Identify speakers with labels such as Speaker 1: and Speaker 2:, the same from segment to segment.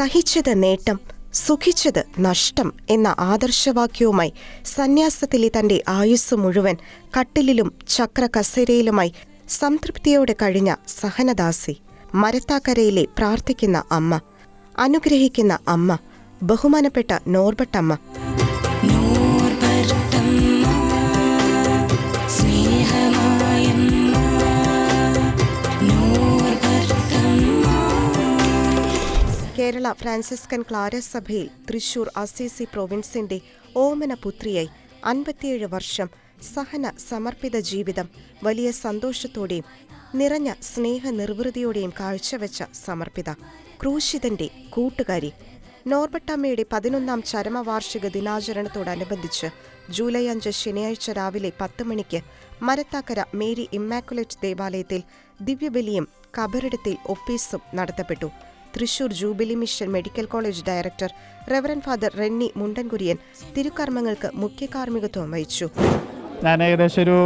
Speaker 1: സഹിച്ചത് നേട്ടം, സുഖിച്ചത് നഷ്ടം എന്ന ആദർശവാക്യവുമായി സന്യാസത്തിലെ തന്റെ ആയുസ് മുഴുവൻ കട്ടിലിലും ചക്രകസേരയിലുമായി സംതൃപ്തിയോടെ കഴിഞ്ഞ സഹനദാസി, മരത്താക്കരയിലെ പ്രാർത്ഥിക്കുന്ന അമ്മ, അനുഗ്രഹിക്കുന്ന അമ്മ, ബഹുമാനപ്പെട്ട നോർബർട്ടമ്മ. കേരള ഫ്രാൻസിസ്കൻ ക്ലാരസ് സഭയിൽ തൃശൂർ അസീസി പ്രൊവിൻസിന്റെ ഓമന പുത്രിയായി 57 വർഷം സഹന സമർപ്പിത ജീവിതം വലിയ സന്തോഷത്തോടെയും നിറഞ്ഞ സ്നേഹനിർവൃതിയോടെയും കാഴ്ചവെച്ച സമർപ്പിത, ക്രൂശിതന്റെ കൂട്ടുകാരി. നോർബർട്ടമ്മയുടെ 11ാം ചരമവാർഷിക ദിനാചരണത്തോടനുബന്ധിച്ച് ജൂലൈ 5 ശനിയാഴ്ച രാവിലെ 10 മണിക്ക് മരത്താക്കര മേരി ഇമ്മാക്കുലേറ്റ് ദേവാലയത്തിൽ ദിവ്യബലിയും കബറിടത്തിൽ ഒപ്പീസും നടത്തപ്പെട്ടു. Thrissur Jubilee Mission Medical College director reverend father Renny Mundankurian തിരുക്കർമ്മങ്ങൾക്ക് മുഖ്യ കാർമ്മികത്വം വഹിച്ചു.
Speaker 2: ഞാൻ ഏകദേശം ഒരു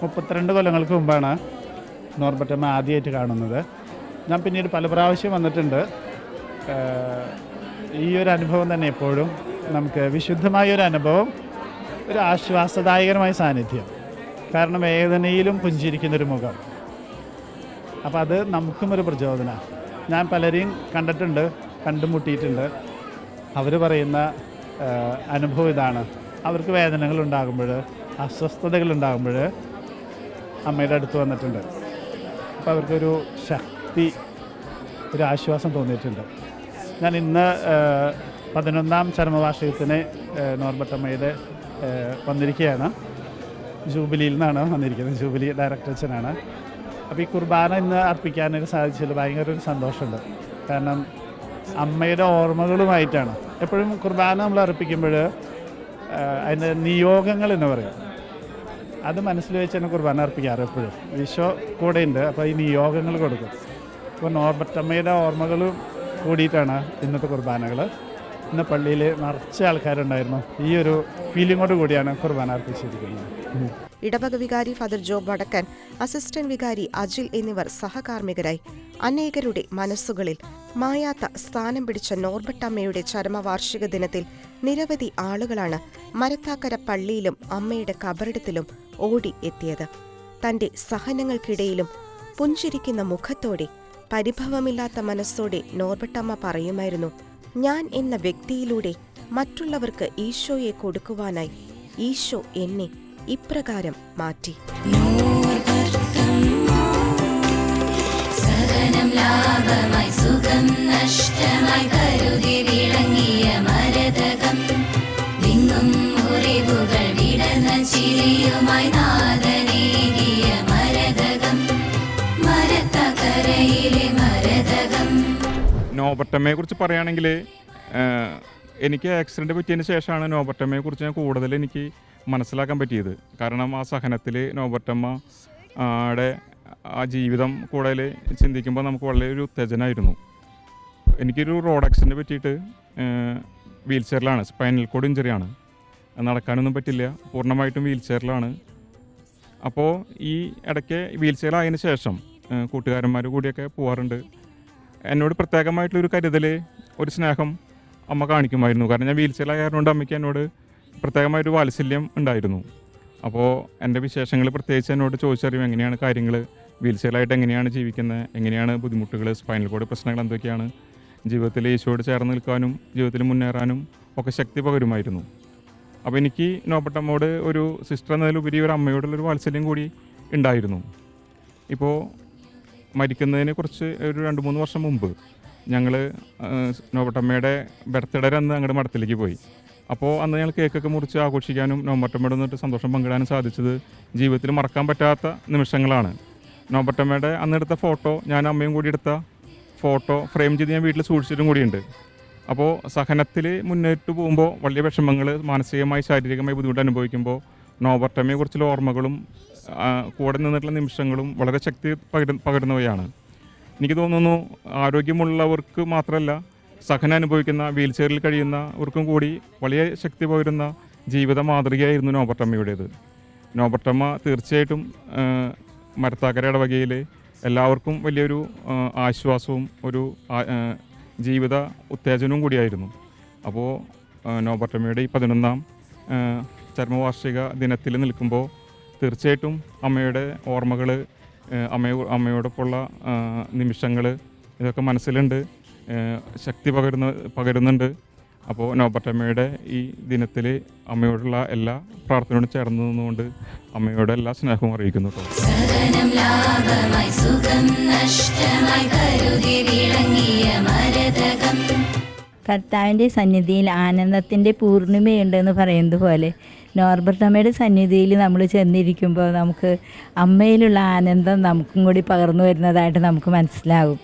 Speaker 2: 32 കൊല്ലങ്ങൾക്ക് മുമ്പാണ് നോർബർട്ടമ്മ ആദ്യമായിട്ട് കാണുന്നത്. ഞാൻ പിന്നീട് പല പ്രാവശ്യം വന്നിട്ടുണ്ട്. ഈ ഒരു അനുഭവം തന്നെ എപ്പോഴും നമുക്ക് വിശുദ്ധമായൊരു അനുഭവം, ഒരു ആശ്വാസദായകരമായ സാന്നിധ്യം. കാരണം വേദനയിലും പുഞ്ചിരിക്കുന്നൊരു മുഖം. അപ്പോൾ അത് നമുക്കും ഒരു പ്രചോദനമാണ്. ഞാൻ പലരെയും കണ്ടിട്ടുണ്ട്, കണ്ടുമുട്ടിയിട്ടുണ്ട്. അവർ പറയുന്ന അനുഭവം ഇതാണ്. അവർക്ക് വേദനകളുണ്ടാകുമ്പോൾ, അസ്വസ്ഥതകളുണ്ടാകുമ്പോൾ അമ്മയുടെ അടുത്ത് വന്നിട്ടുണ്ട്. അപ്പോൾ അവർക്കൊരു ശക്തി, ഒരു ആശ്വാസം തോന്നിയിട്ടുണ്ട്. ഞാൻ ഇന്ന് 11ാം ചരമവാർഷികത്തിന് നോർബർട്ടമ്മയുടെ വന്നിരിക്കുകയാണ്. ജൂബിലിയിൽ നിന്നാണ് വന്നിരിക്കുന്നത്. ജൂബിലി ഡയറക്ടർ അച്ഛനാണ്. അപ്പോൾ ഈ കുർബാന ഇന്ന് അർപ്പിക്കാനൊക്കെ സാധിച്ചതിൽ ഭയങ്കര ഒരു സന്തോഷമുണ്ട്. കാരണം അമ്മയുടെ ഓർമ്മകളുമായിട്ടാണ് എപ്പോഴും കുർബാന നമ്മൾ അർപ്പിക്കുമ്പോൾ അതിൻ്റെ നിയോഗങ്ങൾ എന്ന് പറയും, അത് മനസ്സിൽ വെച്ചാണ് കുർബാന അർപ്പിക്കാറ്. എപ്പോഴും ഈശോ കൂടെ ഉണ്ട്. അപ്പോൾ ഈ നിയോഗങ്ങൾ കൊടുക്കും. അപ്പോൾ നോർബർട്ടമ്മയുടെ ഓർമ്മകളും കൂടിയിട്ടാണ് ഇന്നത്തെ കുർബാനകൾ. ഇന്ന് പള്ളിയിൽ നിറച്ച ആൾക്കാരുണ്ടായിരുന്നു. ഈ ഒരു ഫീലിങ്ങോട് കൂടിയാണ് കുർബാന അർപ്പിച്ചിരിക്കുന്നത്.
Speaker 1: ഇടവക വികാരി ഫാദർ ജോബ് വടക്കൻ, അസിസ്റ്റന്റ് വികാരി അജിൽ എന്നിവർ സഹകാർമ്മികരായി അനേകരുടെ മനസ്സുകളിൽ മായാത്ത സ്ഥാനം പിടിച്ച നോർബർട്ടമ്മയുടെ ചരമവാർഷിക ദിനത്തിൽ നിരവധി ആളുകളാണ് മരത്താക്കര പള്ളിയിലും അമ്മയുടെ കബറിടത്തിലും ഓടി എത്തിയത്. തന്റെ സഹനങ്ങൾക്കിടയിലും പുഞ്ചിരിക്കുന്ന മുഖത്തോടെ, പരിഭവമില്ലാത്ത മനസ്സോടെ നോർബർട്ടമ്മ പറയുമായിരുന്നു, ഞാൻ എന്ന വ്യക്തിയിലൂടെ മറ്റുള്ളവർക്ക് ഈശോയെ കൊടുക്കുവാനായി ഈശോ എന്നെ ഇപ്രകാരം മാറ്റി. സഹനം ലാഭമായി, സുഖം നഷ്ടമായി കരുതി വിളങ്ങിയ മരതകം, വിങ്ങും മുറിവുകൾ വിടർന്ന ചിരിയുമായി നാദനേകിയ മരതകം, മരത്തക്കരയിലെ മരതകം.
Speaker 3: നോർബർട്ടമ്മയെ കുറിച്ച് പറയുകയാണെങ്കിൽ, എനിക്ക് ആക്സിഡൻറ്റ് പറ്റിയതിന് ശേഷമാണ് നോർബർട്ടമ്മയെ കുറിച്ച് ഞാൻ കൂടുതൽ എനിക്ക് മനസ്സിലാക്കാൻ പറ്റിയത്. കാരണം ആ സഹനത്തിൽ നോർബർട്ടമ്മയുടെ ആ ജീവിതം കൂടുതൽ ചിന്തിക്കുമ്പോൾ നമുക്ക് വളരെ ഒരു ഉത്തേജനമായിരുന്നു. എനിക്കൊരു റോഡ് ആക്സിഡൻറ്റ് പറ്റിയിട്ട് വീൽ ചെയറിലാണ്, സ്പൈനൽ കോഡ് ഇഞ്ചറിയാണ്, നടക്കാനൊന്നും പറ്റില്ല, പൂർണ്ണമായിട്ടും വീൽ ചെയറിലാണ്. അപ്പോൾ ഈ ഇടയ്ക്ക് വീൽ ചെയറായതിന് ശേഷം കൂട്ടുകാരന്മാർ കൂടിയൊക്കെ പോകാറുണ്ട്. എന്നോട് പ്രത്യേകമായിട്ടുള്ളൊരു കരുതൽ, ഒരു സ്നേഹം അമ്മ കാണിക്കുമായിരുന്നു. കാരണം ഞാൻ വീൽ ചെയറായതുകൊണ്ട് അമ്മയ്ക്ക് എന്നോട് പ്രത്യേകമായൊരു വാത്സല്യം ഉണ്ടായിരുന്നു. അപ്പോൾ എൻ്റെ വിശേഷങ്ങൾ പ്രത്യേകിച്ച് എന്നോട് ചോദിച്ചറിയും, എങ്ങനെയാണ് കാര്യങ്ങൾ, വീൽ ചെയറായിട്ട് എങ്ങനെയാണ് ജീവിക്കുന്നത്, എങ്ങനെയാണ് ബുദ്ധിമുട്ടുകൾ, സ്പൈനൽ കോഡ് പ്രശ്നങ്ങൾ എന്തൊക്കെയാണ്, ജീവിതത്തിൽ ഈശോയോട് ചേർന്ന് നിൽക്കാനും ജീവിതത്തിൽ മുന്നേറാനും ഒക്കെ ശക്തി പകരുമായിരുന്നു. അപ്പോൾ എനിക്ക് നോർബർട്ടമ്മയോട് ഒരു സിസ്റ്റർ എന്നതിലുപരി ഒരു അമ്മയോടുള്ളൊരു വാത്സല്യം കൂടി ഉണ്ടായിരുന്നു. ഇപ്പോൾ മരിക്കുന്നതിനെ കുറിച്ച് ഒരു 2-3 വർഷം മുമ്പ് ഞങ്ങൾ നോർബർട്ടമ്മയുടെ ബർത്ത്ഡേ അന്ന് അങ്ങോട്ട് മഠത്തിലേക്ക് പോയി. അപ്പോൾ അന്ന് ഞങ്ങൾ കേക്കൊക്കെ മുറിച്ച് ആഘോഷിക്കാനും നോർബർട്ടമ്മയോട് വന്നിട്ട് സന്തോഷം പങ്കിടാനും സാധിച്ചത് ജീവിതത്തിൽ മറക്കാൻ പറ്റാത്ത നിമിഷങ്ങളാണ്. നോർബർട്ടമ്മയുടെ അന്നെടുത്ത ഫോട്ടോ, ഞാൻ അമ്മയും കൂടി എടുത്ത ഫോട്ടോ ഫ്രെയിം ചെയ്ത് ഞാൻ വീട്ടിൽ സൂക്ഷിച്ചിട്ടും കൂടിയുണ്ട്. അപ്പോൾ സഹനത്തിൽ മുന്നേറ്റ് പോകുമ്പോൾ വലിയ വിഷമങ്ങൾ, മാനസികമായി ശാരീരികമായി ബുദ്ധിമുട്ട് അനുഭവിക്കുമ്പോൾ നോർബർട്ടമ്മയെക്കുറിച്ചുള്ള ഓർമ്മകളും കൂടെ നിന്നിട്ടുള്ള നിമിഷങ്ങളും വളരെ ശക്തി പകരുന്നവയാണ്. എനിക്ക് തോന്നുന്നു ആരോഗ്യമുള്ളവർക്ക് മാത്രമല്ല, സഹനം അനുഭവിക്കുന്ന, വീൽ ചെയറിൽ കഴിയുന്നവർക്കും കൂടി വലിയ ശക്തി പകരുന്ന ജീവിത മാതൃകയായിരുന്നു നോർബർട്ടമ്മയുടേത്. നോർബർട്ടമ്മ തീർച്ചയായിട്ടും മരത്താക്കര ഇടവകയിൽ എല്ലാവർക്കും വലിയൊരു ആശ്വാസവും ഒരു ജീവിത ഉത്തേജനവും കൂടിയായിരുന്നു. അപ്പോൾ നോബർട്ടമ്മയുടെ ഈ 11ാം ചരമവാർഷിക ദിനത്തിൽ നിൽക്കുമ്പോൾ തീർച്ചയായിട്ടും അമ്മയുടെ ഓർമ്മകൾ, അമ്മയോടൊപ്പമുള്ള നിമിഷങ്ങൾ ഇതൊക്കെ മനസ്സിലുണ്ട്, ശക്തി പകരുന്നുണ്ട്. അപ്പോൾ നോബർട്ടമ്മയുടെ ഈ ദിനത്തിൽ അമ്മയോടുള്ള എല്ലാ പ്രാർത്ഥനയോടും ചേർന്ന് നിന്നുകൊണ്ട് അമ്മയോട് എല്ലാ സ്നേഹവും അറിയിക്കുന്നു കേട്ടോ.
Speaker 1: സഹനം ലാഭമായി സുഖം നഷ്ടമായി കരുതി വിളങ്ങിയ മരതകം.
Speaker 4: കർത്താവിൻ്റെ സന്നിധിയിൽ ആനന്ദത്തിൻ്റെ പൂർണ്ണിമയുണ്ടെന്ന് പറയുന്നത് പോലെ നോർബർട്ടമ്മയുടെ സന്നിധിയിൽ നമ്മൾ ചെന്നിരിക്കുമ്പോൾ നമുക്ക് അമ്മയിലുള്ള ആനന്ദം നമുക്കും കൂടി പകർന്നു വരുന്നതായിട്ട് നമുക്ക് മനസ്സിലാകും.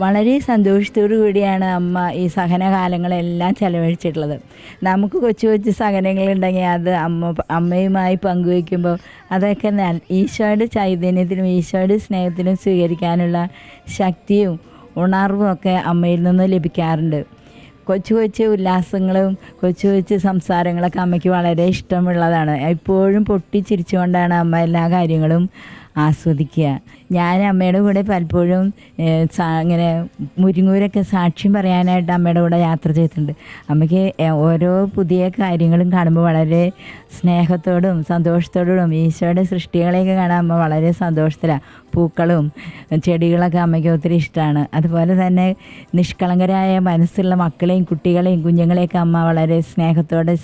Speaker 4: വളരെ സന്തോഷത്തോടു കൂടിയാണ് അമ്മ ഈ സഹനകാലങ്ങളെല്ലാം ചെലവഴിച്ചിട്ടുള്ളത്. നമുക്ക് കൊച്ചു കൊച്ചു സഹനങ്ങളുണ്ടെങ്കിൽ അത് അമ്മയുമായി പങ്കുവയ്ക്കുമ്പോൾ അതൊക്കെ ഈശോയുടെ ചൈതന്യത്തിനും ഈശോയുടെ സ്നേഹത്തിനും സ്വീകരിക്കാനുള്ള ശക്തിയും ഉണർവും ഒക്കെ അമ്മയിൽ നിന്ന് ലഭിക്കാറുണ്ട്. കൊച്ചു കൊച്ചു ഉല്ലാസങ്ങളും കൊച്ചു കൊച്ചു സംസാരങ്ങളൊക്കെ അമ്മയ്ക്ക് വളരെ ഇഷ്ടമുള്ളതാണ്. എപ്പോഴും പൊട്ടിച്ചിരിച്ചുകൊണ്ടാണ് അമ്മ എല്ലാ കാര്യങ്ങളും ആസ്വദിക്കുക. ഞാൻ അമ്മയുടെ കൂടെ പലപ്പോഴും ഇങ്ങനെ മുരിങ്ങൂരൊക്കെ സാക്ഷ്യം പറയാനായിട്ട് അമ്മയുടെ കൂടെ യാത്ര ചെയ്തിട്ടുണ്ട്. അമ്മയ്ക്ക് ഓരോ പുതിയ കാര്യങ്ങളും കാണുമ്പോൾ വളരെ സ്നേഹത്തോടും സന്തോഷത്തോടും ഈശോയുടെ സൃഷ്ടികളെയൊക്കെ കാണാൻ അമ്മ വളരെ സന്തോഷത്തിലാണ്. പൂക്കളും ചെടികളൊക്കെ അമ്മയ്ക്ക് ഒത്തിരി ഇഷ്ടമാണ്. അതുപോലെ തന്നെ നിഷ്കളങ്കരായ മനസ്സുള്ള മക്കളെയും കുട്ടികളെയും കുഞ്ഞുങ്ങളെയൊക്കെ അമ്മ വളരെ സ്നേഹത്തോടെ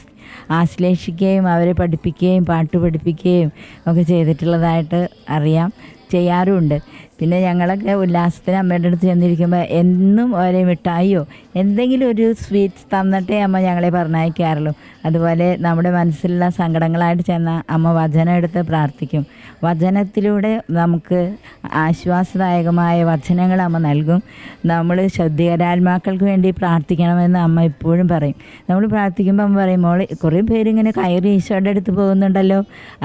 Speaker 4: ആശ്ലേഷിക്കുകയും അവരെ പഠിപ്പിക്കുകയും പാട്ട് പഠിപ്പിക്കുകയും ഒക്കെ ചെയ്തിട്ടുള്ളതായിട്ട് അറിയാം, ചെയ്യാറുമുണ്ട്. പിന്നെ ഞങ്ങളൊക്കെ ഉല്ലാസത്തിന് അമ്മയുടെ അടുത്ത് ചെന്നിരിക്കുമ്പോൾ എന്നും ഓരോ മിഠായിയോ എന്തെങ്കിലും ഒരു സ്വീറ്റ്സ് തന്നിട്ടേ അമ്മ ഞങ്ങളെ പറഞ്ഞയക്കാറുള്ളൂ. അതുപോലെ നമ്മുടെ മനസ്സിലുള്ള സങ്കടങ്ങളായിട്ട് ചെന്ന അമ്മ വചനം എടുത്ത് പ്രാർത്ഥിക്കും. വചനത്തിലൂടെ നമുക്ക് ആശ്വാസദായകമായ വചനങ്ങൾ അമ്മ നൽകും. നമ്മൾ ശുദ്ധീകരാത്മാക്കൾക്ക് വേണ്ടി പ്രാർത്ഥിക്കണമെന്ന് അമ്മ എപ്പോഴും പറയും. നമ്മൾ പ്രാർത്ഥിക്കുമ്പോൾ അമ്മ പറയും, മോള് കുറേ പേരിങ്ങനെ കയറി ഈശോയുടെ അടുത്ത് പോകുന്നുണ്ടല്ലോ,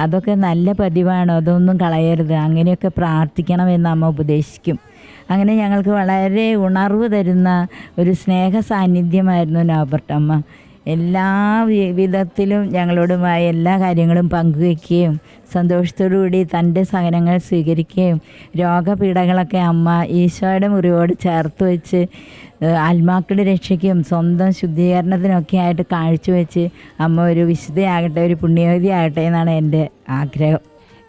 Speaker 4: അതൊക്കെ നല്ല പതിവാണ്, അതൊന്നും കളയരുത്, അങ്ങനെയൊക്കെ പ്രാർത്ഥിക്കണമെന്ന് അമ്മ ഉപദേശിക്കും. അങ്ങനെ ഞങ്ങൾക്ക് വളരെ ഉണർവ് തരുന്ന ഒരു സ്നേഹ സാന്നിധ്യമായിരുന്നു നോബർട്ടമ്മ. എല്ലാ വിധത്തിലും ഞങ്ങളോടുമായി എല്ലാ കാര്യങ്ങളും പങ്കുവയ്ക്കുകയും സന്തോഷത്തോടുകൂടി തൻ്റെ സഹനങ്ങൾ സ്വീകരിക്കുകയും രോഗപീഠകളൊക്കെ അമ്മ ഈശോയുടെ മുറിവോട് ചേർത്ത് വെച്ച് ആത്മാക്കളുടെ രക്ഷയ്ക്കും സ്വന്തം ശുദ്ധീകരണത്തിനൊക്കെ ആയിട്ട് കാഴ്ചവെച്ച് അമ്മ ഒരു വിശുദ്ധയാകട്ടെ, ഒരു പുണ്യവതിയാകട്ടെ എന്നാണ് എൻ്റെ ആഗ്രഹം.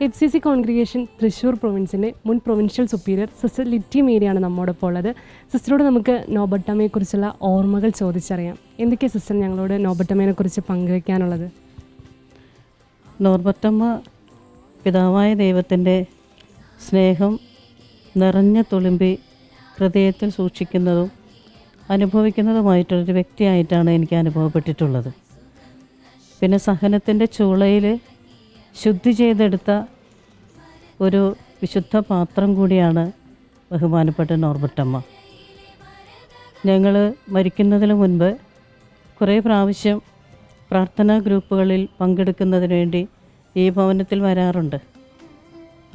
Speaker 5: FCC കോൺഗ്രിഗേഷൻ തൃശ്ശൂർ പ്രൊവിൻസിൻ്റെ മുൻ പ്രൊവിൻഷ്യൽ സുപ്പീരിയർ സിസ്റ്റർ ലിറ്റി മേരിയാണ് നമ്മോടൊപ്പം ഉള്ളത്. സിസ്റ്ററോട് നമുക്ക് നോബർട്ടമ്മയെക്കുറിച്ചുള്ള ഓർമ്മകൾ ചോദിച്ചറിയാം. എന്തൊക്കെയാണ് സിസ്റ്റർ ഞങ്ങളോട് നോബർട്ടമ്മയെക്കുറിച്ച് പങ്കുവയ്ക്കാനുള്ളത്?
Speaker 6: നോർബർട്ടമ്മ പിതാവായ ദൈവത്തിൻ്റെ സ്നേഹം നിറഞ്ഞ തുളുമ്പി ഹൃദയത്തിൽ സൂക്ഷിക്കുന്നതും അനുഭവിക്കുന്നതുമായിട്ടൊരു വ്യക്തിയായിട്ടാണ് എനിക്ക് അനുഭവപ്പെട്ടിട്ടുള്ളത്. പിന്നെ സഹനത്തിൻ്റെ ചൂളയിൽ ശുദ്ധി ചെയ്തെടുത്ത ഒരു വിശുദ്ധ പാത്രം കൂടിയാണ് ബഹുമാനപ്പെട്ട നോർബർട്ടമ്മ. ഞങ്ങൾ മരിക്കുന്നതിന് മുൻപ് കുറേ പ്രാവശ്യം പ്രാർത്ഥനാ ഗ്രൂപ്പുകളിൽ പങ്കെടുക്കുന്നതിന് വേണ്ടി ഈ ഭവനത്തിൽ വരാറുണ്ട്.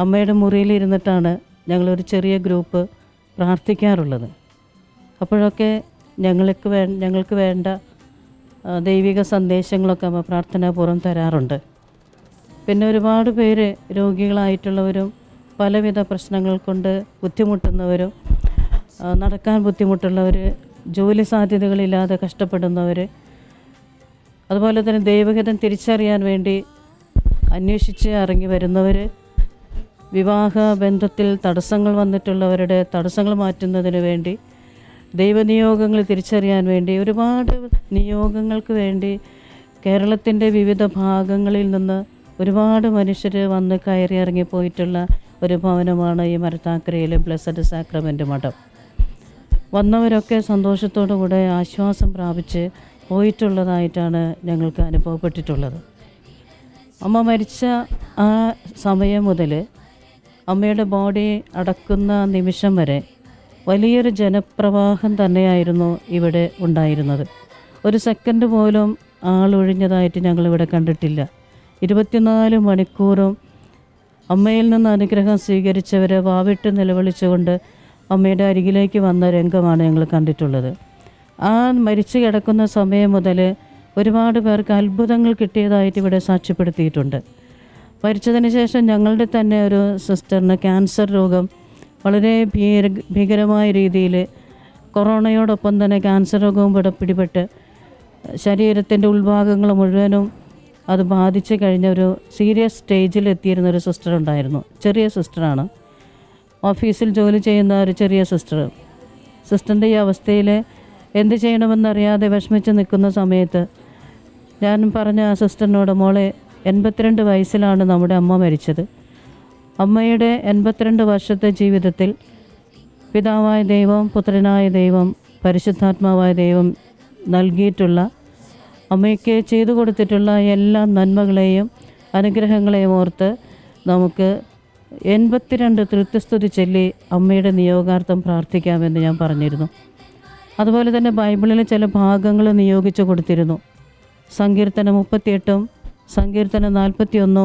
Speaker 6: അമ്മയുടെ മുറിയിലിരുന്നിട്ടാണ് ഞങ്ങളൊരു ചെറിയ ഗ്രൂപ്പ് പ്രാർത്ഥിക്കാറുള്ളത്. അപ്പോഴൊക്കെ ഞങ്ങൾക്ക് വേണ്ട ദൈവിക സന്ദേശങ്ങളൊക്കെ അമ്മ പ്രാർത്ഥനാപൂർവ്വം തരാറുണ്ട്. പിന്നെ ഒരുപാട് പേര് രോഗികളായിട്ടുള്ളവരും പലവിധ പ്രശ്നങ്ങൾ കൊണ്ട് ബുദ്ധിമുട്ടുന്നവരും, നടക്കാൻ ബുദ്ധിമുട്ടുള്ളവർ, ജോലി സാധ്യതകളില്ലാതെ കഷ്ടപ്പെടുന്നവർ, അതുപോലെ തന്നെ ദൈവഹിതം തിരിച്ചറിയാൻ വേണ്ടി അന്വേഷിച്ച് ഇറങ്ങി വരുന്നവർ, വിവാഹ ബന്ധത്തിൽ തടസ്സങ്ങൾ വന്നിട്ടുള്ളവരുടെ തടസ്സങ്ങൾ മാറ്റുന്നതിന് വേണ്ടി, ദൈവനിയോഗങ്ങൾ തിരിച്ചറിയാൻ വേണ്ടി, ഒരുപാട് നിയോഗങ്ങൾക്ക് വേണ്ടി കേരളത്തിൻ്റെ വിവിധ ഭാഗങ്ങളിൽ നിന്ന് ഒരുപാട് മനുഷ്യർ വന്ന് കയറി ഇറങ്ങിപ്പോയിട്ടുള്ള ഒരു ഭവനമാണ് ഈ മരത്താക്കരയിലെ ബ്ലെസ്സഡ് സാക്രമെൻ്റ് മഠം. വന്നവരൊക്കെ സന്തോഷത്തോടു കൂടെ ആശ്വാസം പ്രാപിച്ച് പോയിട്ടുള്ളതായിട്ടാണ് ഞങ്ങൾക്ക് അനുഭവപ്പെട്ടിട്ടുള്ളത്. അമ്മ മരിച്ച ആ സമയം മുതൽ അമ്മയുടെ ബോഡി അടക്കുന്ന നിമിഷം വരെ വലിയൊരു ജനപ്രവാഹം തന്നെയായിരുന്നു ഇവിടെ ഉണ്ടായിരുന്നത്. ഒരു സെക്കൻഡ് പോലും ആളൊഴിഞ്ഞതായിട്ട് ഞങ്ങളിവിടെ കണ്ടിട്ടില്ല. 24 മണിക്കൂറും അമ്മയിൽ നിന്ന് അനുഗ്രഹം സ്വീകരിച്ചവരെ വാവിട്ട് നിലവിളിച്ചുകൊണ്ട് അമ്മയുടെ അരികിലേക്ക് വന്ന രംഗമാണ് ഞങ്ങൾ കണ്ടിട്ടുള്ളത്. ആ മരിച്ചു കിടക്കുന്ന സമയം മുതൽ ഒരുപാട് പേർക്ക് അത്ഭുതങ്ങൾ കിട്ടിയതായിട്ട് ഇവിടെ സാക്ഷ്യപ്പെടുത്തിയിട്ടുണ്ട്. മരിച്ചതിന് ശേഷം ഞങ്ങളുടെ തന്നെ ഒരു സിസ്റ്ററിന് ക്യാൻസർ രോഗം വളരെ ഭീകരമായ രീതിയിൽ കൊറോണയോടൊപ്പം തന്നെ ക്യാൻസർ രോഗവും പിടിപെട്ട് ശരീരത്തിൻ്റെ ഉൾഭാഗങ്ങൾ മുഴുവനും അത് ബാധിച്ച് കഴിഞ്ഞ ഒരു സീരിയസ് സ്റ്റേജിൽ എത്തിയിരുന്ന ഒരു സിസ്റ്റർ ഉണ്ടായിരുന്നു. ചെറിയ സിസ്റ്ററാണ്, ഓഫീസിൽ ജോലി ചെയ്യുന്ന ഒരു ചെറിയ സിസ്റ്ററിൻ്റെ ഈ അവസ്ഥയിൽ എന്ത് ചെയ്യണമെന്നറിയാതെ വിഷമിച്ച് നിൽക്കുന്ന സമയത്ത് ഞാൻ പറഞ്ഞ ആ സിസ്റ്ററിനോട്, മോളെ 82 വയസ്സിലാണ് നമ്മുടെ അമ്മ മരിച്ചത്. അമ്മയുടെ 82 വർഷത്തെ ജീവിതത്തിൽ പിതാവായ ദൈവം, പുത്രനായ ദൈവം, പരിശുദ്ധാത്മാവായ ദൈവം നൽകിയിട്ടുള്ള, അമ്മയ്ക്ക് ചെയ്തു കൊടുത്തിട്ടുള്ള എല്ലാ നന്മകളെയും അനുഗ്രഹങ്ങളെയും ഓർത്ത് നമുക്ക് 82 തൃത്വസ്തുതി ചൊല്ലി അമ്മയുടെ നിയോഗാർത്ഥം പ്രാർത്ഥിക്കാമെന്ന് ഞാൻ പറഞ്ഞിരുന്നു. അതുപോലെ തന്നെ ബൈബിളിലെ ചില ഭാഗങ്ങൾ നിയോഗിച്ചു കൊടുത്തിരുന്നു. സങ്കീർത്തനം 38, സങ്കീർത്തനം 41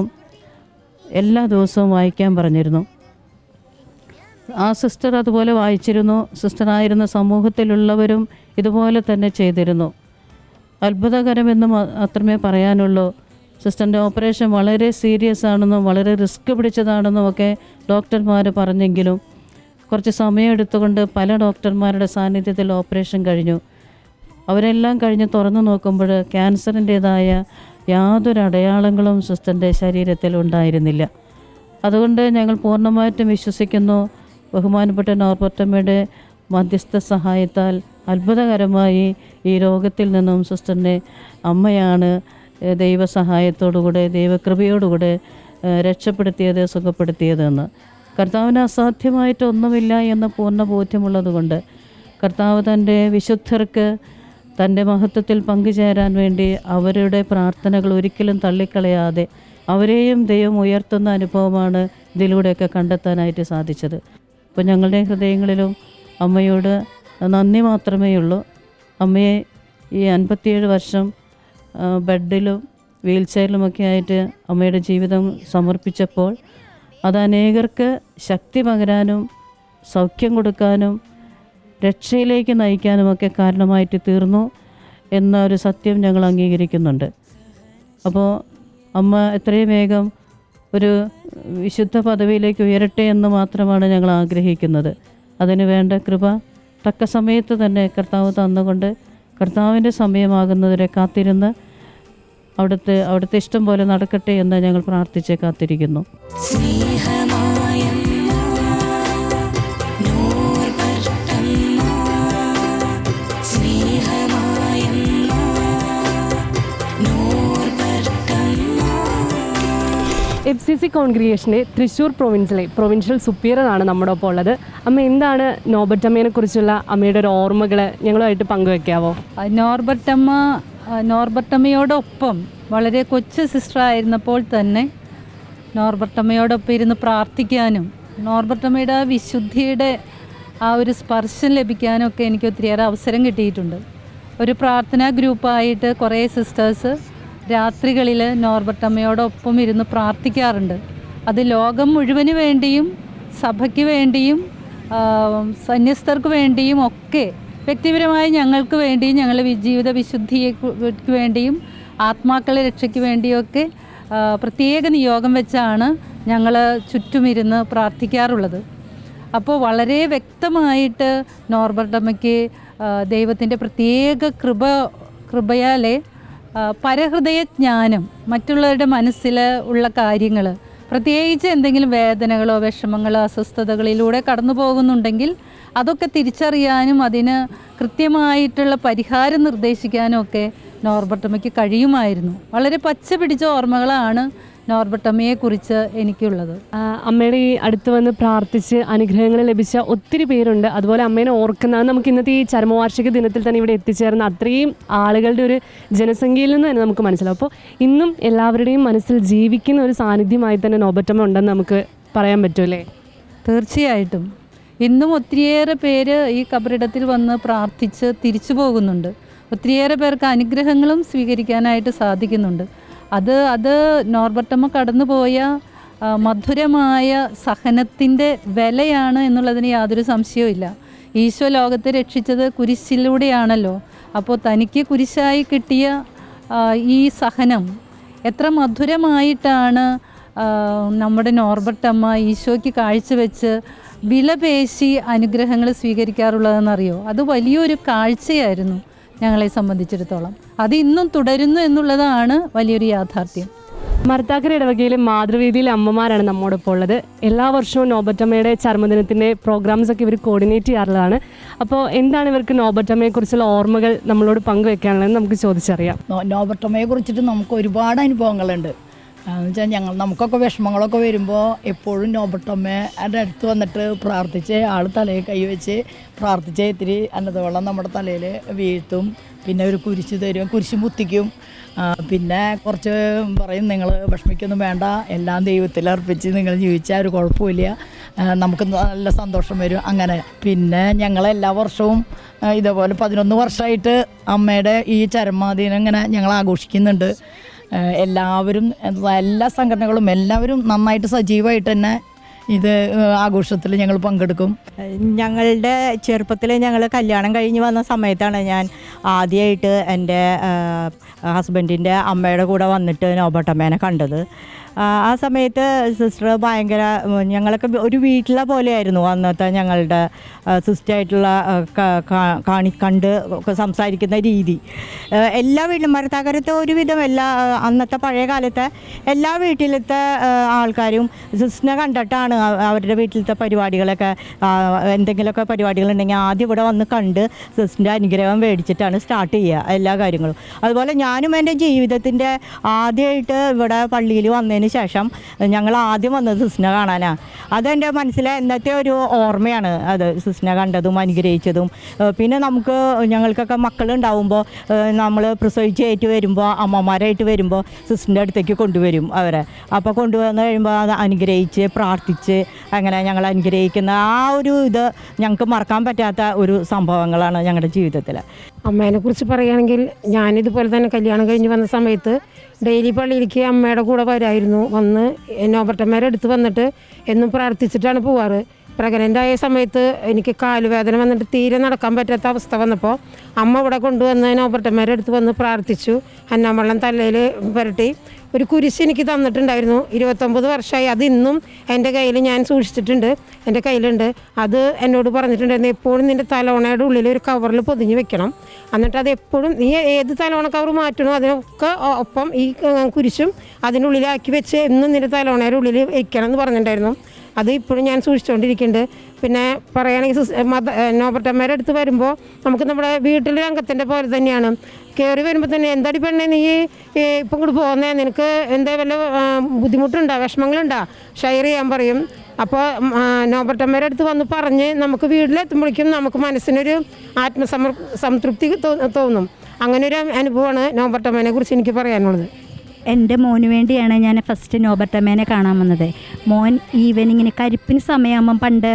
Speaker 6: എല്ലാ ദിവസവും വായിക്കാൻ പറഞ്ഞിരുന്നു. ആ സിസ്റ്റർ അതുപോലെ വായിച്ചിരുന്നു. സിസ്റ്ററായിരുന്ന സമൂഹത്തിലുള്ളവരും ഇതുപോലെ തന്നെ ചെയ്തിരുന്നു. അത്ഭുതകരമെന്ന് മാത്രമേ പറയാനുള്ളൂ. സിസ്റ്ററിൻ്റെ ഓപ്പറേഷൻ വളരെ സീരിയസ് ആണെന്നും വളരെ റിസ്ക് പിടിച്ചതാണെന്നും ഒക്കെ ഡോക്ടർമാർ പറഞ്ഞെങ്കിലും കുറച്ച് സമയമെടുത്തുകൊണ്ട് പല ഡോക്ടർമാരുടെ സാന്നിധ്യത്തിൽ ഓപ്പറേഷൻ കഴിഞ്ഞു. അവരെല്ലാം കഴിഞ്ഞ് തുറന്നു നോക്കുമ്പോൾ ക്യാൻസറിൻ്റേതായ യാതൊരു അടയാളങ്ങളും സിസ്റ്ററിൻ്റെ ശരീരത്തിൽ ഉണ്ടായിരുന്നില്ല. അതുകൊണ്ട് ഞങ്ങൾ പൂർണ്ണമായിട്ടും വിശ്വസിക്കുന്നു, ബഹുമാനപ്പെട്ട നോർബർട്ടമ്മയുടെ മധ്യസ്ഥ സഹായത്താൽ അത്ഭുതകരമായി ഈ രോഗത്തിൽ നിന്നും സിസ്റ്ററിനെ അമ്മയാണ് ദൈവസഹായത്തോടുകൂടെ, ദൈവകൃപയോടുകൂടെ രക്ഷപ്പെടുത്തിയത്, സുഖപ്പെടുത്തിയതെന്ന്. കർത്താവിന് അസാധ്യമായിട്ടൊന്നുമില്ല എന്ന പൂർണ്ണ ബോധ്യമുള്ളതുകൊണ്ട് കർത്താവ് തൻ്റെ വിശുദ്ധർക്ക് തൻ്റെ മഹത്വത്തിൽ പങ്കുചേരാൻ വേണ്ടി അവരുടെ പ്രാർത്ഥനകൾ ഒരിക്കലും തള്ളിക്കളയാതെ അവരെയും ദൈവം ഉയർത്തുന്ന അനുഭവമാണ് ഇതിലൂടെയൊക്കെ കണ്ടെത്താനായിട്ട് സാധിച്ചത്. അപ്പോൾ ഞങ്ങളുടെ ഹൃദയങ്ങളിലും അമ്മയോട് നന്ദി മാത്രമേ ഉള്ളൂ. അമ്മയെ ഈ 57 വർഷം ബെഡിലും വീൽ ചെയറിലുമൊക്കെ ആയിട്ട് അമ്മയുടെ ജീവിതം സമർപ്പിച്ചപ്പോൾ അത് അനേകർക്ക് ശക്തി പകരാനും സൗഖ്യം കൊടുക്കാനും രക്ഷയിലേക്ക് നയിക്കാനുമൊക്കെ കാരണമായിട്ട് തീർന്നു എന്ന ഒരു സത്യം ഞങ്ങൾ അംഗീകരിക്കുന്നുണ്ട്. അപ്പോൾ അമ്മ എത്രയും വേഗം ഒരു വിശുദ്ധ പദവിയിലേക്ക് ഉയരട്ടെ എന്ന് മാത്രമാണ് ഞങ്ങൾ ആഗ്രഹിക്കുന്നത്. അതിന് വേണ്ട കൃപ തക്ക സമയത്ത് തന്നെ കർത്താവ് തന്നുകൊണ്ട് കർത്താവിൻ്റെ സമയമാകുന്നവരെ കാത്തിരുന്ന് അവിടുത്തെ ഇഷ്ടം പോലെ നടക്കട്ടെ എന്ന് ഞങ്ങൾ പ്രാർത്ഥിച്ച് കാത്തിരിക്കുന്നു.
Speaker 5: FCC കോൺഗ്രിഗേഷൻ്റെ തൃശ്ശൂർ പ്രൊവിൻസിലെ പ്രൊവിൻഷ്യൽ സുപ്പീരിയറാണ് നമ്മുടെ ഒപ്പം ഉള്ളത്. അമ്മ, എന്താണ് നോർബർട്ടമ്മയെ കുറിച്ചുള്ള അമ്മയുടെ ഒരു ഓർമ്മകൾ ഞങ്ങളുമായിട്ട് പങ്കുവെക്കാവോ?
Speaker 7: നോർബർട്ടമ്മയോടൊപ്പം വളരെ കൊച്ചു സിസ്റ്ററായിരുന്നപ്പോൾ തന്നെ നോർബർട്ടമ്മയോടൊപ്പം ഇരുന്ന് പ്രാർത്ഥിക്കാനും നോർബർട്ടമ്മയുടെ ആ വിശുദ്ധിയുടെ ആ ഒരു സ്പർശം ലഭിക്കാനും ഒക്കെ എനിക്ക് ഒത്തിരിയേറെ അവസരം കിട്ടിയിട്ടുണ്ട്. ഒരു പ്രാർത്ഥനാ ഗ്രൂപ്പായിട്ട് കുറേ സിസ്റ്റേഴ്സ് രാത്രികളിൽ നോർബർട്ടമ്മയോടൊപ്പം ഇരുന്ന് പ്രാർത്ഥിക്കാറുണ്ട്. അത് ലോകം മുഴുവന് വേണ്ടിയും സഭയ്ക്ക് വേണ്ടിയും സന്യസ്തർക്ക് വേണ്ടിയും ഒക്കെ, വ്യക്തിപരമായി ഞങ്ങൾക്ക് വേണ്ടിയും ഞങ്ങളുടെ ജീവിത വിശുദ്ധിക്ക് വേണ്ടിയും ആത്മാക്കളെ രക്ഷയ്ക്ക് വേണ്ടിയൊക്കെ പ്രത്യേക നിയോഗം വെച്ചാണ് ഞങ്ങൾ ചുറ്റുമിരുന്ന് പ്രാർത്ഥിക്കാറുള്ളത്. അപ്പോൾ വളരെ വ്യക്തമായിട്ട് നോർബർട്ടമ്മയ്ക്ക് ദൈവത്തിൻ്റെ പ്രത്യേക കൃപയാലെ പരഹൃദയ ജ്ഞാനം, മറ്റുള്ളവരുടെ മനസ്സിൽ ഉള്ള കാര്യങ്ങൾ, പ്രത്യേകിച്ച് എന്തെങ്കിലും വേദനകളോ വിഷമങ്ങളോ അസ്വസ്ഥതകളിലൂടെ കടന്നു പോകുന്നുണ്ടെങ്കിൽ അതൊക്കെ തിരിച്ചറിയാനും അതിന് കൃത്യമായിട്ടുള്ള പരിഹാരം നിർദ്ദേശിക്കാനും ഒക്കെ നോർബർട്ടമ്മയ്ക്ക് കഴിയുമായിരുന്നു. വളരെ പച്ച പിടിച്ച ഓർമ്മകളാണ് നോർബർട്ടമ്മയെക്കുറിച്ച് എനിക്കുള്ളത്.
Speaker 5: അമ്മയുടെ ഈ അടുത്ത് വന്ന് പ്രാർത്ഥിച്ച് അനുഗ്രഹങ്ങൾ ലഭിച്ച ഒത്തിരി പേരുണ്ട്. അതുപോലെ അമ്മേനെ ഓർക്കുന്ന, നമുക്ക് ഇന്നത്തെ ഈ ചരമവാർഷിക ദിനത്തിൽ തന്നെ ഇവിടെ എത്തിച്ചേർന്ന അത്രയും ആളുകളുടെ ഒരു ജനസംഖ്യയിൽ നിന്ന് തന്നെ നമുക്ക് മനസ്സിലാവും. അപ്പോൾ ഇന്നും എല്ലാവരുടെയും മനസ്സിൽ ജീവിക്കുന്ന ഒരു സാന്നിധ്യമായി തന്നെ നോർബർട്ടമ്മ ഉണ്ടെന്ന് നമുക്ക് പറയാൻ പറ്റുമല്ലേ?
Speaker 7: തീർച്ചയായിട്ടും ഇന്നും ഒത്തിരിയേറെ പേര് ഈ കബറിടത്തിൽ വന്ന് പ്രാർത്ഥിച്ച് തിരിച്ചു പോകുന്നുണ്ട്. ഒത്തിരിയേറെ പേർക്ക് അനുഗ്രഹങ്ങളും സ്വീകരിക്കാനായിട്ട് സാധിക്കുന്നുണ്ട്. അത് നോർബർട്ടമ്മ കടന്നുപോയ മധുരമായ സഹനത്തിൻ്റെ വിലയാണ് എന്നുള്ളതിന് യാതൊരു സംശയവുമില്ല. ഈശോ ലോകത്തെ രക്ഷിച്ചത് കുരിശിലൂടെയാണല്ലോ. അപ്പോൾ തനിക്ക് കുരിശായി കിട്ടിയ ഈ സഹനം എത്ര മധുരമായിട്ടാണ് നമ്മുടെ നോർബർട്ടമ്മ ഈശോയ്ക്ക് കാഴ്ചവെച്ച് വിലപേശി അനുഗ്രഹങ്ങൾ സ്വീകരിക്കാറുള്ളതെന്നറിയോ? അത് വലിയൊരു കാഴ്ചയായിരുന്നു ഞങ്ങളെ സംബന്ധിച്ചിടത്തോളം. അത് ഇന്നും തുടരുന്നു എന്നുള്ളതാണ് വലിയൊരു യാഥാർത്ഥ്യം.
Speaker 5: മർത്താക്കര ഇടവകയിലെ മാതൃവേദിയിലെ അമ്മമാരാണ് നമ്മോടൊപ്പം ഉള്ളത്. എല്ലാ വർഷവും നോബർട്ടമ്മയുടെ ചർമ്മദിനത്തിൻ്റെ പ്രോഗ്രാംസൊക്കെ ഇവർ കോർഡിനേറ്റ് ചെയ്യാറുള്ളതാണ്. അപ്പോൾ എന്താണ് ഇവർക്ക് നോബർട്ടമ്മയെക്കുറിച്ചുള്ള ഓർമ്മകൾ നമ്മളോട് പങ്കുവെക്കാനുള്ളതെന്ന് നമുക്ക് ചോദിച്ചറിയാം.
Speaker 8: നോബർട്ടമ്മയെ കുറിച്ചിട്ട് നമുക്ക് ഒരുപാട് അനുഭവങ്ങളുണ്ട്. എന്ന് വെച്ചാൽ നമുക്കൊക്കെ വിഷമങ്ങളൊക്കെ വരുമ്പോൾ എപ്പോഴും നോബർട്ടമ്മയുടെ അടുത്ത് വന്നിട്ട് പ്രാർത്ഥിച്ച് ആൾ തലയിൽ കൈവച്ച് പ്രാർത്ഥിച്ച് ഇത്തിരി അന്നതവെള്ളം നമ്മുടെ തലയിൽ വീഴ്ത്തും. പിന്നെ ഒരു കുരിശ് തരും, കുരിശ് മുത്തിക്കും. പിന്നെ കുറച്ച് പറയും, നിങ്ങൾ വിഷമിക്കൊന്നും വേണ്ട, എല്ലാം ദൈവത്തിൽ അർപ്പിച്ച് നിങ്ങൾ ജീവിച്ചാൽ ഒരു കുഴപ്പമില്ല, നമുക്ക് നല്ല സന്തോഷം വരും. അങ്ങനെ പിന്നെ ഞങ്ങൾ എല്ലാ വർഷവും ഇതേപോലെ 11 വർഷമായിട്ട് അമ്മയുടെ ഈ ചരമദിനം ഇങ്ങനെ ഞങ്ങൾ ആഘോഷിക്കുന്നുണ്ട്. എല്ലാവരും, എല്ലാ സംഘടനകളും എല്ലാവരും നന്നായിട്ട് സജീവമായിട്ട് തന്നെ ഇത് ആഘോഷത്തിൽ ഞങ്ങൾ പങ്കെടുക്കും.
Speaker 9: ഞങ്ങളുടെ ചെറുപ്പത്തിൽ ഞങ്ങൾ കല്യാണം കഴിഞ്ഞ് വന്ന സമയത്താണ് ഞാൻ ആദ്യമായിട്ട് എൻ്റെ ഹസ്ബൻഡിൻ്റെ അമ്മയുടെ കൂടെ വന്നിട്ട് നോബർട്ടമ്മേനെ കണ്ടത്. ആ സമയത്ത് സിസ്റ്റർ ഭയങ്കര, ഞങ്ങളൊക്കെ ഒരു വീട്ടിലെ പോലെയായിരുന്നു അന്നത്തെ ഞങ്ങളുടെ സിസ്റ്ററായിട്ടുള്ള കണ്ട് സംസാരിക്കുന്ന രീതി. എല്ലാ വീട്ടിലും മരത്താക്കരത്തെ ഒരുവിധം അന്നത്തെ പഴയ കാലത്തെ എല്ലാ വീട്ടിലത്തെ ആൾക്കാരും സിസ്റ്ററിനെ കണ്ടിട്ടാണ് അവരുടെ വീട്ടിലത്തെ പരിപാടികളൊക്കെ, എന്തെങ്കിലുമൊക്കെ പരിപാടികളുണ്ടെങ്കിൽ ആദ്യം ഇവിടെ വന്ന് കണ്ട് സിസ്റ്ററിൻ്റെ അനുഗ്രഹം മേടിച്ചിട്ടാണ് സ്റ്റാർട്ട് ചെയ്യുക എല്ലാ കാര്യങ്ങളും. അതുപോലെ ഞാനും എൻ്റെ ജീവിതത്തിൻ്റെ ആദ്യമായിട്ട് ഇവിടെ പള്ളിയിൽ വന്നതിന് ശേഷം ഞങ്ങൾ ആദ്യം വന്നത് സിസ്റ്ററിനെ കാണാനാണ്. അതെൻ്റെ മനസ്സിലെ എന്നത്തെ ഒരു ഓർമ്മയാണ് അത്, സിസ്റ്ററിനെ കണ്ടതും അനുഗ്രഹിച്ചതും. പിന്നെ ഞങ്ങൾക്കൊക്കെ മക്കളുണ്ടാവുമ്പോൾ നമ്മൾ പ്രസവിച്ച് ആയിട്ട് വരുമ്പോൾ അമ്മമാരായിട്ട് വരുമ്പോൾ സിസ്റ്ററിൻ്റെ അടുത്തേക്ക് കൊണ്ടുവരും അവരെ. അപ്പോൾ കൊണ്ടുവന്ന് കഴിയുമ്പോൾ അത് അനുഗ്രഹിച്ച് പ്രാർത്ഥിച്ച് അങ്ങനെ ഞങ്ങൾ അനുഗ്രഹിക്കുന്ന ആ ഒരു ഇത് ഞങ്ങൾക്ക് മറക്കാൻ പറ്റാത്ത ഒരു സംഭവങ്ങളാണ് ഞങ്ങളുടെ ജീവിതത്തിൽ.
Speaker 10: അമ്മേനെക്കുറിച്ച് പറയുകയാണെങ്കിൽ ഞാനിതുപോലെ തന്നെ കല്യാണം കഴിഞ്ഞ് വന്ന സമയത്ത് ഡെയിലി പള്ളിയിലേക്ക് അമ്മയുടെ കൂടെ വരുമായിരുന്നു. വന്ന് നോബർട്ടമ്മയുടെ അടുത്ത് വന്നിട്ട് എന്നും പ്രാർത്ഥിച്ചിട്ടാണ് പോവാറ്. പ്രഗ്നൻ്റായ സമയത്ത് എനിക്ക് കാലുവേദന വന്നിട്ട് തീരെ നടക്കാൻ പറ്റാത്ത അവസ്ഥ വന്നപ്പോൾ അമ്മ ഇവിടെ കൊണ്ടുവന്ന് നോബർട്ടമ്മയുടെ അടുത്ത് വന്ന് പ്രാർത്ഥിച്ചു. അന്നാമള്ളം തലയിൽ പുരട്ടി ഒരു കുരിശ് എനിക്ക് തന്നിട്ടുണ്ടായിരുന്നു. 29 വർഷമായി അത് ഇന്നും എൻ്റെ കയ്യിൽ ഞാൻ സൂക്ഷിച്ചിട്ടുണ്ട്, എൻ്റെ കയ്യിലുണ്ട്. അത് എന്നോട് പറഞ്ഞിട്ടുണ്ടായിരുന്നു, എപ്പോഴും നിൻ്റെ തലോണയുടെ ഉള്ളിൽ ഒരു കവറിൽ പൊതിഞ്ഞ് വെക്കണം, എന്നിട്ട് അത് എപ്പോഴും നീ ഏത് തലോണ കവർ മാറ്റണോ അതിനൊക്കെ ഒപ്പം ഈ കുരിശും അതിനുള്ളിലാക്കി വെച്ച് എന്നും നിൻ്റെ തലോണയുടെ ഉള്ളിൽ വെക്കണം എന്ന് പറഞ്ഞിട്ടുണ്ടായിരുന്നു. അത് ഇപ്പോഴും ഞാൻ സൂക്ഷിച്ചുകൊണ്ടിരിക്കുന്നുണ്ട്. പിന്നെ പറയുകയാണെങ്കിൽ നോബർട്ടമ്മയുടെ അടുത്ത് വരുമ്പോൾ നമുക്ക് നമ്മുടെ വീട്ടിലെ അംഗത്തിൻ്റെ പോലെ തന്നെയാണ്. കയറി വരുമ്പോൾ തന്നെ എന്താടി പെണ്ണേ നീ ഇപ്പം കൂടി പോകുന്നേ, നിനക്ക് എന്താ വല്ല ബുദ്ധിമുട്ടുണ്ടോ വിഷമങ്ങളുണ്ടോ ഷെയർ ചെയ്യാൻ പറയും. അപ്പോൾ നോബർട്ടമ്മയുടെ അടുത്ത് വന്ന് പറഞ്ഞ് നമുക്ക് വീട്ടിലെത്തുമ്പോഴേക്കും നമുക്ക് മനസ്സിനൊരു സംതൃപ്തി തോന്നും. അങ്ങനെ ഒരു അനുഭവമാണ് നോബർട്ടമ്മേനെ കുറിച്ച് എനിക്ക് പറയാനുള്ളത്.
Speaker 4: എൻ്റെ മോന് വേണ്ടിയാണ് ഞാൻ ഫസ്റ്റ് നോബർട്ടമ്മേനെ കാണാൻ വന്നത്. മോൻ ഈവനിങ്ങിന് കരിപ്പിന് സമയമാകുമ്പം പണ്ട്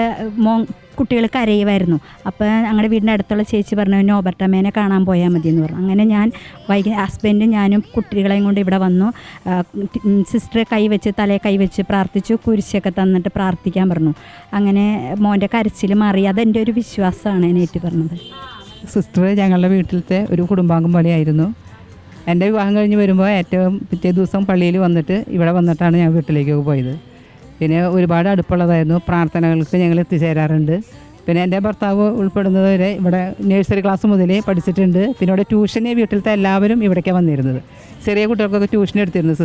Speaker 4: കുട്ടികൾ കരയുമായിരുന്നു. അപ്പോൾ ഞങ്ങളുടെ വീടിൻ്റെ അടുത്തുള്ള ചേച്ചി പറഞ്ഞു നോബർട്ടമ്മേനെ കാണാൻ പോയാൽ മതി എന്ന് പറഞ്ഞു. അങ്ങനെ ഞാൻ ഹസ്ബൻഡും ഞാനും കുട്ടികളെയും കൊണ്ട് ഇവിടെ വന്നു. സിസ്റ്റർ തലയെ കൈവച്ച് പ്രാർത്ഥിച്ചു, കുരിശൊക്കെ തന്നിട്ട് പ്രാർത്ഥിക്കാൻ പറഞ്ഞു. അങ്ങനെ മോൻ്റെ കരച്ചിൽ മാറി. അതെൻ്റെ ഒരു വിശ്വാസമാണ് എന്നേറ്റ് പറഞ്ഞത്.
Speaker 11: സിസ്റ്റർ ഞങ്ങളുടെ വീട്ടിലത്തെ ഒരു കുടുംബാംഗം പോലെയായിരുന്നു. എൻ്റെ വിവാഹം കഴിഞ്ഞ് വരുമ്പോൾ ഏറ്റവും പിറ്റേ ദിവസം പള്ളിയിൽ വന്നിട്ട് ഇവിടെ വന്നിട്ടാണ് ഞാൻ വീട്ടിലേക്ക് പോയത്. പിന്നെ ഒരുപാട് അടുപ്പുള്ളതായിരുന്നു. പ്രാർത്ഥനകൾക്ക് ഞങ്ങൾ എത്തിച്ചേരാറുണ്ട്. പിന്നെ എൻ്റെ ഭർത്താവ് ഉൾപ്പെടുന്നത് വരെ ഇവിടെ നഴ്സറി ക്ലാസ് മുതലേ പഠിച്ചിട്ടുണ്ട്. പിന്നെ ഇവിടെ ട്യൂഷന് വീട്ടിലത്തെ എല്ലാവരും ഇവിടേക്കാണ് വന്നിരുന്നത്. ചെറിയ കുട്ടികൾക്കൊക്കെ ട്യൂഷൻ എടുത്തിരുന്നു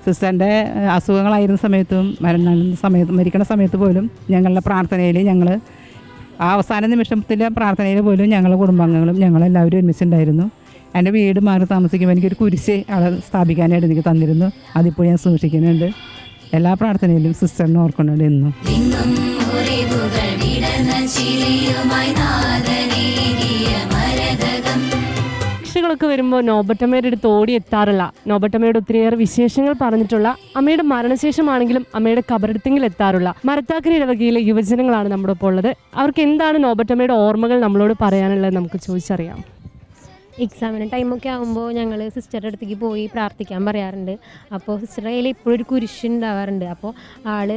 Speaker 11: സിസ്റ്ററിൻ്റെ അസുഖങ്ങളായിരുന്ന സമയത്തും മരിക്കണ സമയത്ത് പോലും ഞങ്ങളുടെ പ്രാർത്ഥനയിൽ ആ അവസാന നിമിഷത്തിലെ പ്രാർത്ഥനയിൽ പോലും ഞങ്ങളുടെ കുടുംബാംഗങ്ങളും ഞങ്ങളെല്ലാവരും ഒരുമിച്ചുണ്ടായിരുന്നു. എൻ്റെ വീട് മാറി താമസിക്കുമ്പോൾ എനിക്കൊരു കുരിശ് അവിടെ സ്ഥാപിക്കാനായിട്ട് എനിക്ക് തന്നിരുന്നു. അതിപ്പോൾ ഞാൻ സൂക്ഷിക്കുന്നുണ്ട്. എല്ലാ പ്രാർത്ഥനയിലും സിസ്റ്ററിനെ ഓർക്കുന്നുണ്ട് എന്നും.
Speaker 5: ൊക്കെ വരുമ്പോൾ നോബർട്ടമ്മയുടെ അടുത്ത് ഓടി എത്താറില്ല. നോബർട്ടമ്മയുടെ ഒത്തിരിയേറെ വിശേഷങ്ങൾ പറഞ്ഞിട്ടുള്ള അമ്മയുടെ മരണശേഷമാണെങ്കിലും അമ്മയുടെ കബറടത്തെങ്കിൽ എത്താറുള്ള മരത്താക്കര ഇടവകയിലെ യുവജനങ്ങളാണ് നമ്മുടെ ഒപ്പം ഉള്ളത്. അവർക്ക് എന്താണ് നോബർട്ടമ്മയുടെ ഓർമ്മകൾ നമ്മളോട് പറയാനുള്ളത് നമുക്ക് ചോദിച്ചറിയാം.
Speaker 12: എക്സാമിന് ടൈമൊക്കെ ആകുമ്പോൾ ഞങ്ങൾ സിസ്റ്ററുടെ അടുത്തേക്ക് പോയി പ്രാർത്ഥിക്കാൻ പറയാറുണ്ട്. അപ്പോൾ സിസ്റ്ററുടെ കയ്യിൽ ഇപ്പോഴും ഒരു കുരിശ് ഉണ്ടാവാറുണ്ട്. അപ്പോൾ ആൾ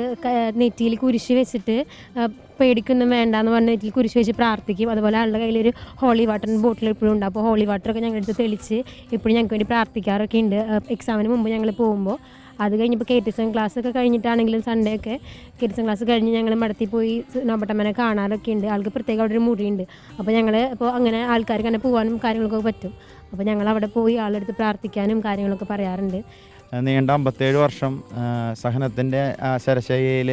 Speaker 12: നെറ്റിയിൽ കുരിശ് വെച്ചിട്ട് പേടിക്കൊന്നും വേണ്ടാന്ന് പറഞ്ഞ് നെറ്റിയിൽ കുരിശ് വെച്ച് പ്രാർത്ഥിക്കും. അതുപോലെ ആളുടെ കയ്യിലൊരു ഹോളി വാട്ടർ ബോട്ടിൽ എപ്പോഴും ഉണ്ട്. അപ്പോൾ ഹോളി വാട്ടറൊക്കെ ഞങ്ങളുടെ അടുത്ത് തെളിച്ച് ഇപ്പോഴും ഞങ്ങൾക്ക് വേണ്ടി പ്രാർത്ഥിക്കാറൊക്കെ ഉണ്ട്. എക്സാമിന് മുമ്പ് ഞങ്ങൾ പോകുമ്പോൾ അത് കഴിഞ്ഞപ്പോൾ കേറ്റിസം ക്ലാസ് ഒക്കെ കഴിഞ്ഞിട്ടാണെങ്കിലും സൺഡേ ഒക്കെ കേറ്റിസം ക്ലാസ് കഴിഞ്ഞ് ഞങ്ങൾ മഠത്തിൽ പോയി നോബട്ടമ്മനെ കാണാറൊക്കെ ഉണ്ട്. ആൾക്ക് പ്രത്യേകം അവിടെ ഒരു മുറിയുണ്ട്. അപ്പോൾ ഞങ്ങൾ ഇപ്പോൾ അങ്ങനെ ആൾക്കാർക്ക് അങ്ങനെ പോകാനും കാര്യങ്ങളൊക്കെ പറ്റും. അപ്പോൾ ഞങ്ങൾ അവിടെ പോയി ആളെടുത്ത് പ്രാർത്ഥിക്കാനും കാര്യങ്ങളൊക്കെ പറയാറുണ്ട്.
Speaker 13: നീണ്ട 57 വർഷം സഹനത്തിൻ്റെ ശരശയ്യയിൽ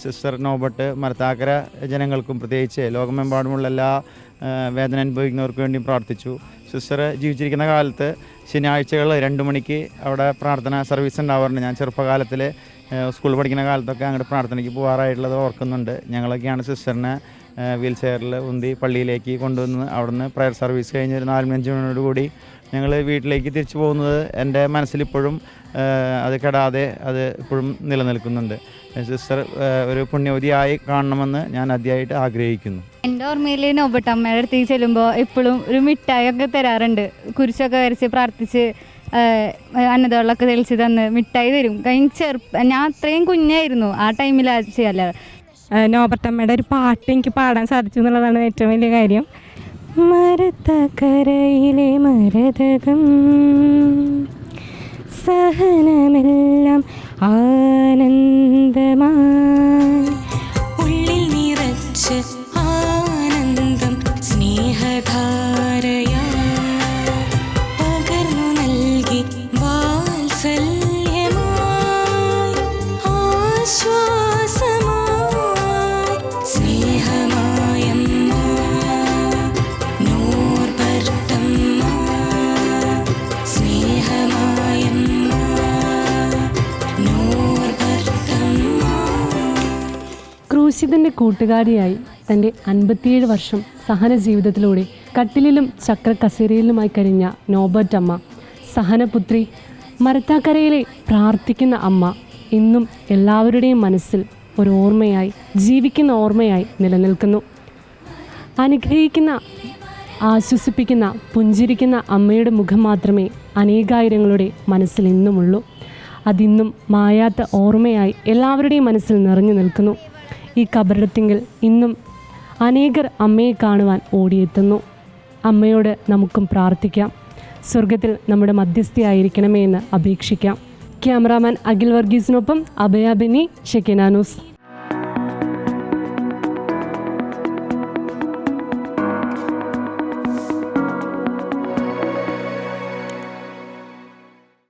Speaker 13: സിസ്റ്റർ നോബർട്ട് മരത്താക്കര ജനങ്ങൾക്കും പ്രത്യേകിച്ച് ലോകമെമ്പാടുമുള്ള എല്ലാ വേദന അനുഭവിക്കുന്നവർക്ക് വേണ്ടിയും പ്രാർത്ഥിച്ചു. സിസ്റ്റർ ജീവിച്ചിരിക്കുന്ന കാലത്ത് ശനിയാഴ്ചകൾ 2 മണിക്ക് അവിടെ പ്രാർത്ഥന സർവീസ് ഉണ്ടാവാറുണ്ട്. ഞാൻ ചെറുപ്പകാലത്തിൽ സ്കൂളിൽ പഠിക്കുന്ന കാലത്തൊക്കെ അങ്ങോട്ട് പ്രാർത്ഥനയ്ക്ക് പോകാറായിട്ടുള്ളത് ഓർക്കുന്നുണ്ട്. ഞങ്ങളൊക്കെയാണ് സിസ്റ്ററിനെ വീൽ ചെയറിൽ ഉന്തി പള്ളിയിലേക്ക് കൊണ്ടുവന്ന് അവിടുന്ന് പ്രയർ സർവീസ് കഴിഞ്ഞ് ഒരു 4-5 മണിയോടുകൂടി ഞങ്ങൾ വീട്ടിലേക്ക് തിരിച്ചു പോകുന്നത് എൻ്റെ മനസ്സിലിപ്പോഴും അത് കെടാതെ അത് ഇപ്പോഴും നിലനിൽക്കുന്നുണ്ട്. സിസ്റ്റർ ഒരു പുണ്യവതിയായി കാണണമെന്ന് ഞാൻ ആദ്യമായിട്ട് ആഗ്രഹിക്കുന്നു.
Speaker 14: എൻ്റെ ഓർമ്മയിൽ നോബട്ടമ്മയുടെ അടുത്തേക്ക് ചെല്ലുമ്പോൾ എപ്പോഴും ഒരു മിഠായിയൊക്കെ തരാറുണ്ട്. കുരിശൊക്കെ വരച്ച് പ്രാർത്ഥിച്ച് അന്നദവെള്ളമൊക്കെ തെളിച്ച് തന്ന് മിഠായി തരും. ഞാൻ അത്രയും കുഞ്ഞായിരുന്നു ആ ടൈമിൽ അത് ചെയ്യാല്ല.
Speaker 15: നോബർട്ടമ്മയുടെ ഒരു പാട്ട് എനിക്ക് പാടാൻ സാധിച്ചു എന്നുള്ളതാണ് ഏറ്റവും വലിയ കാര്യം. മരത്തക്കരയിലെ മരതകം സഹനമെല്ലാം ആനന്ദമായി
Speaker 1: ഉള്ളിൽ നിറച്ച് ആനന്ദം സ്നേഹധാരയാ പകർന്നു നൽകി വാത്സല്യമായി ആശ്വാസമായി സ്നേഹമായമ്മ നോർബർട്ടമ്മ സ്നേഹമായമ്മ നോർബർട്ടമ്മ.
Speaker 5: ക്രൂശിതൻ്റെ കൂട്ടുകാരിയായി തൻ്റെ 57 വർഷം സഹന ജീവിതത്തിലൂടെ കട്ടിലിലും ചക്രക്കസേരയിലുമായി കഴിഞ്ഞ നോബർട്ടമ്മ, സഹനപുത്രി, മരത്താക്കരയിലെ പ്രാർത്ഥിക്കുന്ന അമ്മ, ഇന്നും എല്ലാവരുടെയും മനസ്സിൽ ഒരു ഓർമ്മയായി, ജീവിക്കുന്ന ഓർമ്മയായി നിലനിൽക്കുന്നു. അനുഗ്രഹിക്കുന്ന, ആശ്വസിപ്പിക്കുന്ന, പുഞ്ചിരിക്കുന്ന അമ്മയുടെ മുഖം മാത്രമേ അനേകായിരങ്ങളുടെ മനസ്സിൽ ഇന്നുമുള്ളൂ. അതിന്നും മായാത്ത ഓർമ്മയായി എല്ലാവരുടെയും മനസ്സിൽ നിറഞ്ഞു നിൽക്കുന്നു. ഈ കബറിടത്തിങ്കിൽ ഇന്നും അനേകർ അമ്മയെ കാണുവാൻ ഓടിയെത്തുന്നു. അമ്മയോട് നമുക്കും പ്രാർത്ഥിക്കാം. സ്വർഗത്തിൽ നമ്മുടെ മധ്യസ്ഥയായിരിക്കണമേ എന്ന് അപേക്ഷിക്കാം. ക്യാമറാമാൻ അഖിൽ വർഗീസിനൊപ്പം അഭയ ബെന്നി, ഷെക്കിന ന്യൂസ്.